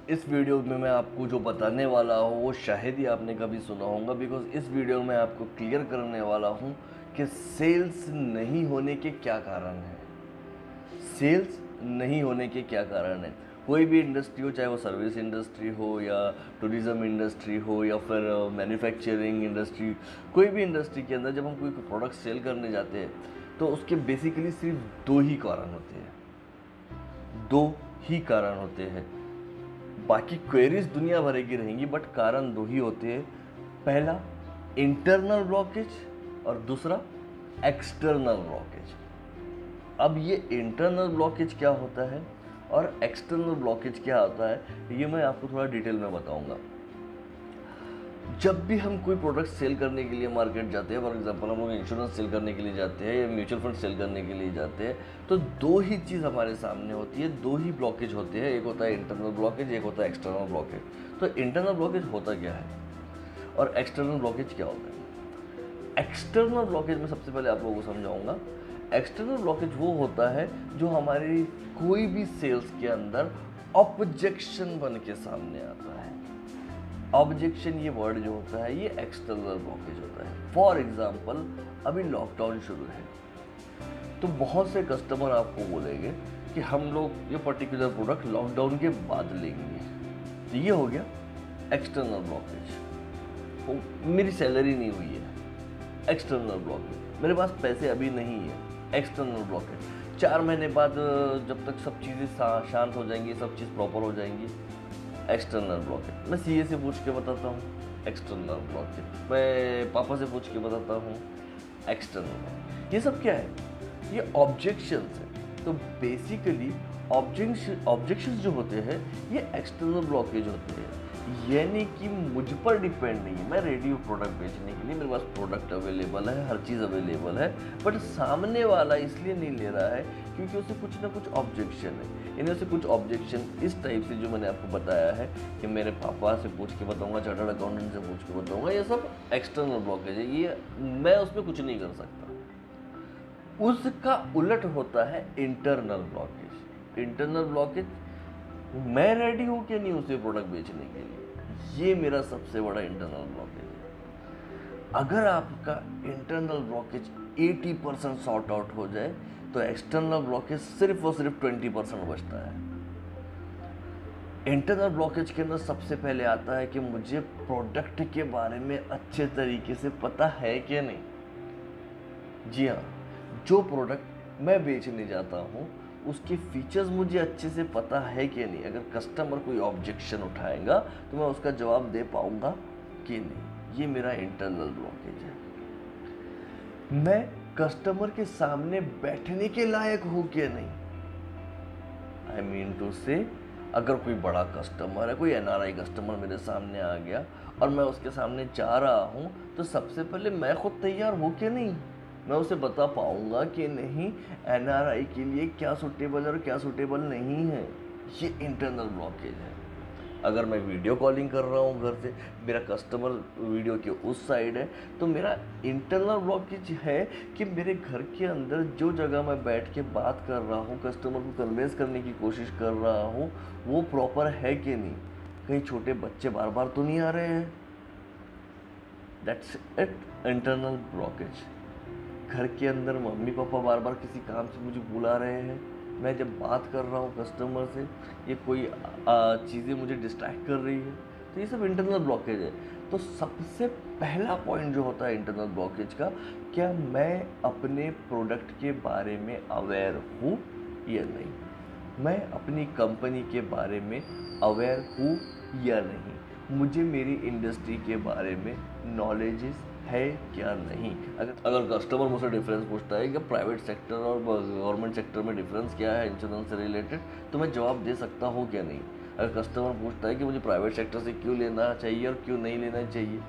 इस वीडियो में मैं आपको जो बताने वाला हूँ वो शायद ही आपने कभी सुना होगा, बिकॉज इस वीडियो में आपको क्लियर करने वाला हूँ कि सेल्स नहीं होने के क्या कारण हैं। सेल्स नहीं होने के क्या कारण हैं। कोई भी इंडस्ट्री हो, चाहे वो सर्विस इंडस्ट्री हो या टूरिज्म इंडस्ट्री हो या फिर मैन्युफैक्चरिंग इंडस्ट्री, कोई भी इंडस्ट्री के अंदर जब हम कोई प्रोडक्ट सेल करने जाते हैं तो उसके बेसिकली सिर्फ दो ही कारण होते हैं। दो ही कारण होते हैं। बाकी क्वेरीज दुनिया भर की रहेंगी, बट कारण दो ही होते हैं। पहला इंटरनल ब्लॉकेज और दूसरा एक्सटर्नल ब्लॉकेज। अब ये इंटरनल ब्लॉकेज क्या होता है और एक्सटर्नल ब्लॉकेज क्या होता है, ये मैं आपको थोड़ा डिटेल में बताऊंगा। जब भी हम कोई प्रोडक्ट सेल करने के लिए मार्केट जाते हैं, फॉर एग्जांपल हम लोग इंश्योरेंस सेल करने के लिए जाते हैं या म्यूचुअल फंड सेल करने के लिए जाते हैं, तो दो ही चीज़ हमारे सामने होती है, दो ही ब्लॉकेज होते हैं। एक होता है इंटरनल ब्लॉकेज, एक होता है एक्सटर्नल ब्लॉकेज। तो इंटरनल ब्लॉकेज होता क्या है और एक्सटर्नल ब्लॉकेज क्या होता है? एक्सटर्नल ब्लॉकेज में सबसे पहले आप लोगों को समझाऊंगा। एक्सटर्नल ब्लॉकेज वो होता है जो हमारी कोई भी सेल्स के अंदर ऑब्जेक्शन बन के सामने आता है। ऑब्जेक्शन ये वर्ड जो होता है ये एक्सटर्नल ब्लॉकेज होता है। फॉर एग्जाम्पल अभी लॉकडाउन शुरू है तो बहुत से कस्टमर आपको बोलेंगे कि हम लोग ये पर्टिकुलर प्रोडक्ट लॉकडाउन के बाद लेंगे। तो ये हो गया एक्सटर्नल ब्लॉकेज। मेरी सैलरी नहीं हुई है, एक्सटर्नल ब्लॉकेज। मेरे पास पैसे अभी नहीं है, एक्सटर्नल ब्लॉकेज। 4 महीने बाद जब तक सब चीज़ें शांत हो जाएंगी, सब चीज़ प्रॉपर हो जाएंगी, एक्सटर्नल ब्लॉकेज। मैं सीए से पूछ के बताता हूँ, एक्सटर्नल ब्लॉकेज। मैं पापा से पूछ के बताता हूँ, एक्सटर्नल। ये सब क्या है? ये ऑब्जेक्शंस है। तो बेसिकली ऑब्जेक्शंस जो होते हैं ये एक्सटर्नल ब्लॉकेज होते हैं। यानी कि मुझ पर डिपेंड नहीं है। मैं रेडी हूँ प्रोडक्ट बेचने के लिए, मेरे पास प्रोडक्ट अवेलेबल है, हर चीज़ अवेलेबल है, बट सामने वाला इसलिए नहीं ले रहा है क्योंकि उसे कुछ ना कुछ ऑब्जेक्शन है। इन्हें से कुछ ऑब्जेक्शन इस टाइप से जो मैंने आपको बताया है कि मेरे पापा से पूछ के बताऊंगा, चार्टर्ड अकाउंटेंट से पूछ के बताऊंगा, ये सब एक्सटर्नल ब्लॉकेज है। ये मैं उसमें कुछ नहीं कर सकता। उसका उलट होता है इंटरनल ब्लॉकेज। इंटरनल ब्लॉकेज, मैं रेडी हूँ कि नहीं उसे प्रोडक्ट बेचने के लिए, ये मेरा सबसे बड़ा इंटरनल ब्लॉकेज है। अगर आपका इंटरनल ब्लॉकेज 80% सॉर्ट आउट हो जाए तो एक्सटर्नल ब्लॉकेज सिर्फ और सिर्फ 20% बचता है। इंटरनल ब्लॉकेज के अंदर सबसे पहले आता है कि मुझे प्रोडक्ट के बारे में अच्छे तरीके से पता है कि नहीं। जी हाँ, जो प्रोडक्ट मैं बेचने जाता हूँ उसके फीचर्स मुझे अच्छे से पता है कि नहीं। अगर कस्टमर कोई ऑब्जेक्शन उठाएगा तो मैं उसका जवाब दे पाऊंगा कि नहीं। ये मेरा इंटरनल ब्लॉकेज है। मैं कस्टमर के सामने बैठने के लायक हूँ कि नहीं। आई मीन टू से, अगर कोई बड़ा कस्टमर है, कोई एनआरआई कस्टमर मेरे सामने आ गया और मैं उसके सामने जा रहा हूँ तो सबसे पहले मैं खुद तैयार हूँ कि नहीं। मैं उसे बता पाऊंगा कि नहीं एनआरआई के लिए क्या सूटेबल है और क्या सूटेबल नहीं है। ये इंटरनल ब्लॉकेज है। अगर मैं वीडियो कॉलिंग कर रहा हूँ घर से, मेरा कस्टमर वीडियो के उस साइड है, तो मेरा इंटरनल ब्लॉकेज है कि मेरे घर के अंदर जो जगह मैं बैठ के बात कर रहा हूँ, कस्टमर को कन्वेंस करने की कोशिश कर रहा हूँ, वो प्रॉपर है कि नहीं। कहीं छोटे बच्चे बार बार तो नहीं आ रहे हैं। That's it, internal blockage. घर के अंदर मम्मी पापा बार बार किसी काम से मुझे बुला रहे हैं, मैं जब बात कर रहा हूँ कस्टमर से, ये कोई चीज़ें मुझे डिस्ट्रैक्ट कर रही है, तो ये सब इंटरनल ब्लॉकेज है। तो सबसे पहला पॉइंट जो होता है इंटरनल ब्लॉकेज का, क्या मैं अपने प्रोडक्ट के बारे में अवेयर हूँ या नहीं, मैं अपनी कंपनी के बारे में अवेयर हूँ या नहीं, मुझे मेरी इंडस्ट्री के बारे में नॉलेजेस है क्या नहीं। अगर कस्टमर मुझसे डिफरेंस पूछता है कि प्राइवेट सेक्टर और गवर्नमेंट सेक्टर में डिफरेंस क्या है इंश्योरेंस से रिलेटेड, तो मैं जवाब दे सकता हूँ क्या नहीं। अगर कस्टमर पूछता है कि मुझे प्राइवेट सेक्टर से क्यों लेना चाहिए और क्यों नहीं लेना चाहिए,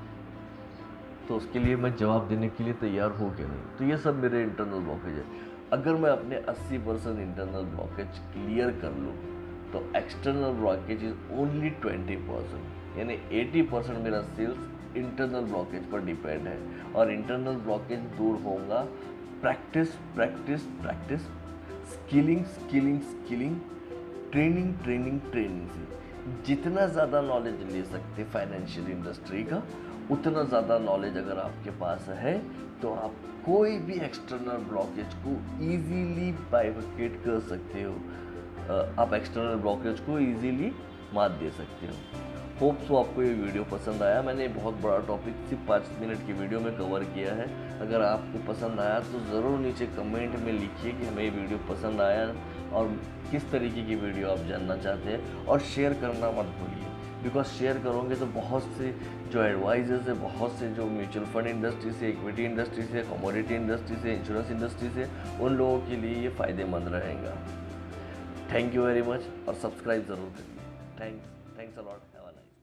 तो उसके लिए मैं जवाब देने के लिए तैयार हूँ क्या नहीं। तो ये सब मेरे इंटरनल ब्लॉकेज है। अगर मैं अपने 80% इंटरनल ब्लॉकेज क्लियर कर लूँ तो एक्सटर्नल ब्लॉकेज इज ओनली 20%, यानी 80% मेरा सेल्स इंटरनल ब्लॉकेज पर डिपेंड है। और इंटरनल ब्लॉकेज दूर होगा practice practice practice, skilling skilling skilling, training training training से। जितना ज़्यादा नॉलेज ले सकते फाइनेंशियल इंडस्ट्री का, उतना ज़्यादा नॉलेज अगर आपके पास है तो आप कोई भी एक्सटर्नल ब्लॉकेज को इजीली बाइफरकेट कर सकते हो। आप एक्सटर्नल ब्लॉकेज को इजीली मात दे सकते हो। होप सो आपको ये वीडियो पसंद आया। मैंने बहुत बड़ा टॉपिक सिर्फ 5 मिनट की वीडियो में कवर किया है। अगर आपको पसंद आया तो ज़रूर नीचे कमेंट में लिखिए कि हमें ये वीडियो पसंद आया और किस तरीके की वीडियो आप जानना चाहते हैं, और शेयर करना मत भूलिए, बिकॉज शेयर करोगे तो बहुत से जो एडवाइजर्स है, बहुत से जो म्यूचुअल फंड इंडस्ट्री से, इक्विटी इंडस्ट्री से, कमोडिटी इंडस्ट्री से, इंश्योरेंस इंडस्ट्री से, उन लोगों के लिए ये फ़ायदेमंद रहेगा। थैंक यू वेरी मच, और सब्सक्राइब ज़रूर करिए। Thanks a lot, have a nice.